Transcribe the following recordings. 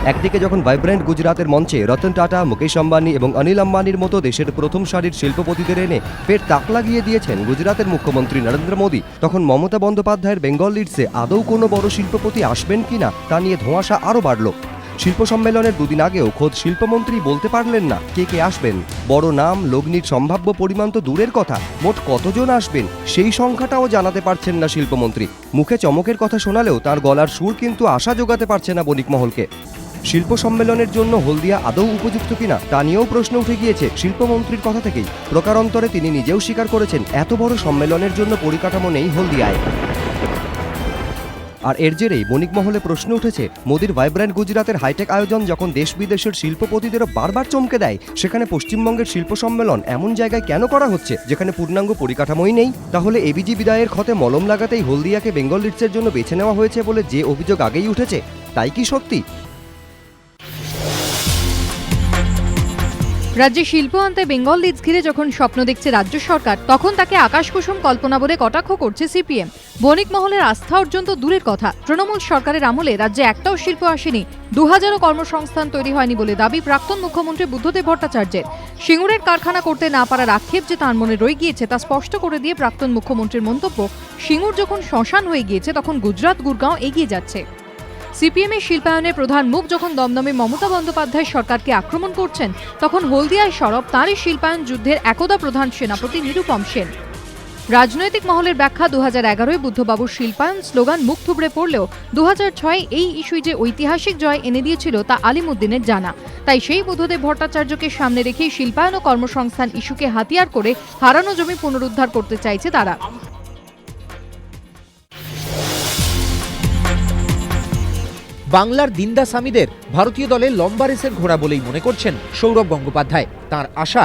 একদিকে যখন ভাইব্রেন্ট গুজরাতের মঞ্চে রতন টাটা, মুকেশ আম্বানি এবং অনিল আম্বানির মতো দেশের প্রথম সারির শিল্পপতিদের এনে ফের তাক লাগিয়ে দিয়েছেন গুজরাতের মুখ্যমন্ত্রী নরেন্দ্র মোদী, তখন মমতা বন্দ্যোপাধ্যায়ের বেঙ্গল লিডসে আদৌ কোনো বড় শিল্পপতি আসবেন কিনা তা নিয়ে ধোঁয়াশা আরও বাড়ল। শিল্প সম্মেলনের দুদিন আগেও খোদ শিল্পমন্ত্রী বলতে পারলেন না কে কে আসবেন। বড় নাম, লগ্নির সম্ভাব্য পরিমাণ তো দূরের কথা, মোট কতজন আসবেন সেই সংখ্যাটাও জানাতে পারছেন না শিল্পমন্ত্রী। মুখে চমকের কথা শোনালেও তার গলার সুর কিন্তু আশা জোগাতে পারছে না বণিক মহলকে। শিল্প সম্মেলনের জন্য হলদিয়া আদৌ উপযুক্ত কিনা তা নিয়েও প্রশ্ন উঠে গিয়েছে শিল্পমন্ত্রীর কথা থেকেই। প্রকারান্তরে তিনি নিজেও স্বীকার করেছেন এত বড় সম্মেলনের জন্য পরিকাঠামো নেই হলদিয়ায়। আর এর জেরেই বণিক মহলে প্রশ্ন উঠেছে, মোদির ভাইব্রেন্ট গুজরাতের হাইটেক আয়োজন যখন দেশ বিদেশের শিল্পপতিদেরও বারবার চমকে দেয়, সেখানে পশ্চিমবঙ্গের শিল্প সম্মেলন এমন জায়গায় কেন করা হচ্ছে যেখানে পূর্ণাঙ্গ পরিকাঠামোই নেই? তাহলে এবিজি বিদায়ের ক্ষতে মলম লাগাতেই হলদিয়াকে বেঙ্গল লিডসের জন্য বেছে নেওয়া হয়েছে বলে যে অভিযোগ আগেই উঠেছে, তাই কি সত্যি? রাজ্যে শিল্প আনতে বেঙ্গল লিডস ঘিরে যখন স্বপ্ন দেখছে রাজ্য সরকার, তখন তাকে আকাশকুসুম কল্পনা বলে কটাক্ষ করছে সিপিএম। বণিক মহলের আস্থা অর্জন তো দূরের কথা, তৃণমূল সরকারের আমলে রাজ্যে একটাও শিল্প আসেনি, 2000ও কর্মসংস্থান তৈরি হয়নি বলে দাবি প্রাক্তন মুখ্যমন্ত্রী বুদ্ধদেব ভট্টাচার্যের। সিঙ্গুরের কারখানা করতে না পারার আক্ষেপ যে তাঁর মনে রয়ে গিয়েছে তা স্পষ্ট করে দিয়ে প্রাক্তন মুখ্যমন্ত্রীর মন্তব্য, সিঙ্গুর যখন শ্মশান হয়ে গিয়েছে তখন গুজরাট গুরগাঁও এগিয়ে যাচ্ছে। সিপিএম এর শিল্পায়নের প্রধান মুখ যখন দমদমে মমতা বন্দ্যোপাধ্যায় সরকারকে আক্রমণ করছেন, তখন হলদিয়ায় সরব তাঁরই শিল্পায়ন যুদ্ধের একদা প্রধান সেনাপতি নিরুপম সেন। রাজনৈতিক মহলের ব্যাখ্যা, 2011-এ বুদ্ধবাবুর শিল্পায়ন স্লোগান মুখ থুবড়ে পড়লেও 2006-এ এই ইস্যুই যে ঐতিহাসিক জয় এনে দিয়েছিল তা আলিমুদ্দিনের জানা। তাই সেই বুদ্ধদেব ভট্টাচার্যকে সামনে রেখেই শিল্পায়ন ও কর্মসংস্থান ইস্যুকে হাতিয়ার করে হারানো জমি পুনরুদ্ধার করতে চাইছে তারা। বাংলার দিনদাস আমিদের ভারতীয় দলের লম্বা রেসের ঘোড়া বলেই মনে করছেন সৌরভ গঙ্গোপাধ্যায়। তাঁর আশা,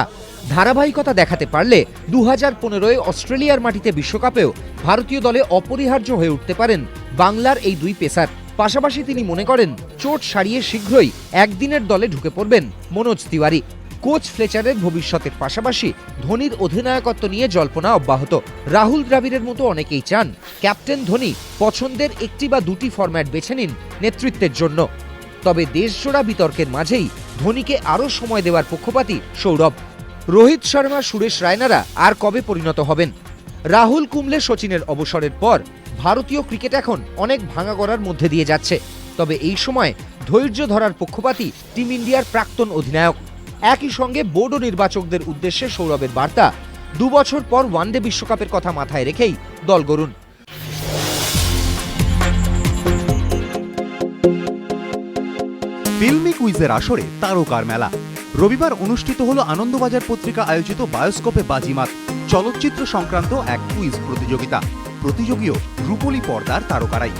ধারাবাহিকতা দেখাতে পারলে 2015-এ অস্ট্রেলিয়ার মাটিতে বিশ্বকাপেও ভারতীয় দলে অপরিহার্য হয়ে উঠতে পারেন বাংলার এই দুই পেসার। পাশাপাশি তিনি মনে করেন চোট সারিয়ে শীঘ্রই একদিনের দলে ঢুকে পড়বেন মনোজ তিওয়ারি। কোচ ফ্লেচারের ভবিষ্যতের পাশাপাশি ধোনির অধিনায়কত্ব নিয়ে জল্পনা অব্যাহত। রাহুল দ্রাবিড়ের মতো অনেকেই চান ক্যাপ্টেন ধোনি পছন্দের একটি বা দুটি ফরম্যাট বেছে নিন নেতৃত্বের জন্য। তবে দেশজোড়া বিতর্কের মাঝেই ধোনিকে আরও সময় দেওয়ার পক্ষপাতী সৌরভ। রোহিত শর্মা, সুরেশ রায়নারা আর কবে পরিণত হবেন? রাহুল কুম্বলে, সচিনের অবসরের পর ভারতীয় ক্রিকেট এখন অনেক ভাঙাগড়ার মধ্যে দিয়ে যাচ্ছে। তবে এই সময় ধৈর্য ধরার পক্ষপাতী টিম ইন্ডিয়ার প্রাক্তন অধিনায়ক। একই সঙ্গে বোর্ড ও নির্বাচকদের উদ্দেশ্যে সৌরভের বার্তা, 2 বছর পর ওয়ানডে বিশ্বকাপের কথা মাথায় রেখেই দল গড়ুন। ফিল্মি কুইজের আসরে তারকার মেলা। রবিবার অনুষ্ঠিত হলো আনন্দবাজার পত্রিকা আয়োজিত বায়োস্কোপে বাজিমাত চলচ্চিত্র সংক্রান্ত এক কুইজ প্রতিযোগিতা। প্রতিযোগীও রূপলী পর্দার তারকারাই।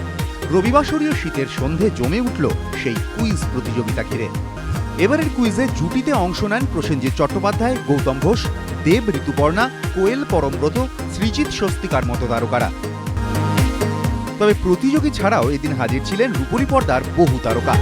রবিবাসরীয় শীতের সন্ধে জমে উঠল সেই কুইজ প্রতিযোগিতা ঘিরে। এবারের কুইজে জুটিতে অংশ নেন প্রসেনজিৎ চট্টোপাধ্যায়, গৌতম ঘোষ, দেব, ঋতুপর্ণা, কোয়েল, পরমব্রত, সৃজিত, স্বস্তিকার মতো তারকারা। তবে প্রতিযোগী ছাড়াও এদিন হাজির ছিলেন রূপলী পর্দার বহু তারকা।